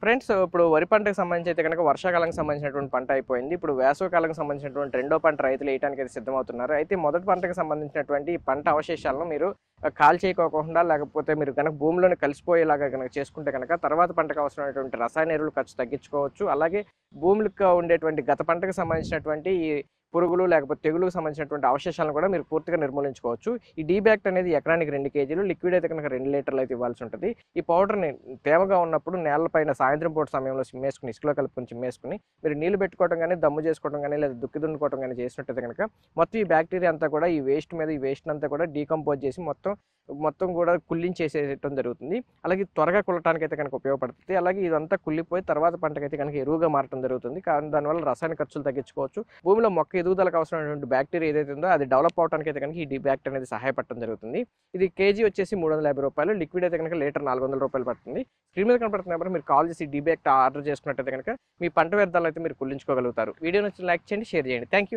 Friends ఇప్పుడు వరి పంటకు సంబంధించి అయితే కనుక వర్షాకాలానికి సంబంధించినటువంటి పంట అయిపోయింది. ఇప్పుడు వేసవికాలానికి సంబంధించినటువంటి రెండో పంట రైతులు వేయడానికి అయితే సిద్ధమవుతున్నారు. అయితే మొదటి పంటకు సంబంధించినటువంటి ఈ పంట అవశేషాలను మీరు కాల్చేయకోకుండా లేకపోతే మీరు గనక భూమిలోనే కలిసిపోయేలాగా గనక చేసుకుంటే గనక తర్వాత పంటకు అవసరమైనటువంటి రసాయన ఎరువుల ఖర్చు తగ్గించుకోవచ్చు. అలాగే భూమికి ఉండేటువంటి గత పంటకు సంబంధించినటువంటి ఈ పురుగులు లేకపోతే తెగులుకు సంబంధించినటువంటి అవశేషాలను కూడా మీరు పూర్తిగా నిర్మూలించుకోవచ్చు. ఈ డీబ్యాక్ట్ అనేది ఎకరానికి 2 కేజీలు, లిక్విడ్ అయితే కనుక 2 లీటర్లు అయితే ఇవ్వాల్సి ఉంటుంది. ఈ పౌడర్‌ని తేమగా ఉన్నప్పుడు నేలపైన సాయంత్రం పూట సమయంలో సిమ్మేసుకొని ఇసుకలో కలుపుకొని చిమ్మేసుకొని మీరు నీళ్లు పెట్టుకోవడం గానీ, దమ్ము చేసుకోవడం గానీ, లేదా దుక్కి దున్నుకోవడం గానీ చేసినట్టయితే గనక మొత్తం ఈ బ్యాక్టీరియా అంతా కూడా ఈ వేస్ట్ అంతా కూడా డీకంపోజ్ చేసి మొత్తం కూడా కుళ్ళించేసేయటం జరుగుతుంది. అలాగే త్వరగా కుళ్ళటానికైతే కనుక ఉపయోగపడుతుంది. అలాగే ఇదంతా కుళ్ళిపోయి తర్వాత పంటకైతే కనుక ఎరువుగా మారటం జరుగుతుంది. కానీ దానివల్ల రసాయన ఖర్చులు తగ్గించుకోవచ్చు. భూమిలో మొక్క ఎదుగుదలకు అవసరమైనటువంటి బ్యాక్టీరియా ఏదైతే ఉందో అది డెవలప్ అవడానికైతే కనుక ఈ డీబ్యాక్ట్ అనేది సహాయపడటం జరుగుతుంది. ఇది కేజీ వచ్చేసి రూ. 350, లిక్విడ్ అయితే కనుక లీటర్ రూ. 400 పడుతుంది. స్క్రీన్ మీద కనపడుతున్న నెంబర్ మీరు కాల్ చేసి డీబ్యాక్ట్ ఆర్డర్ చేసుకున్నట్టయితే కనుక మీ పంట వ్యర్థాలు అయితే మీరు కుళ్ళించుకోగలుగుతారు. వీడియో నచ్చి లైక్ చేయండి, షేర్ చేయండి. Thank you.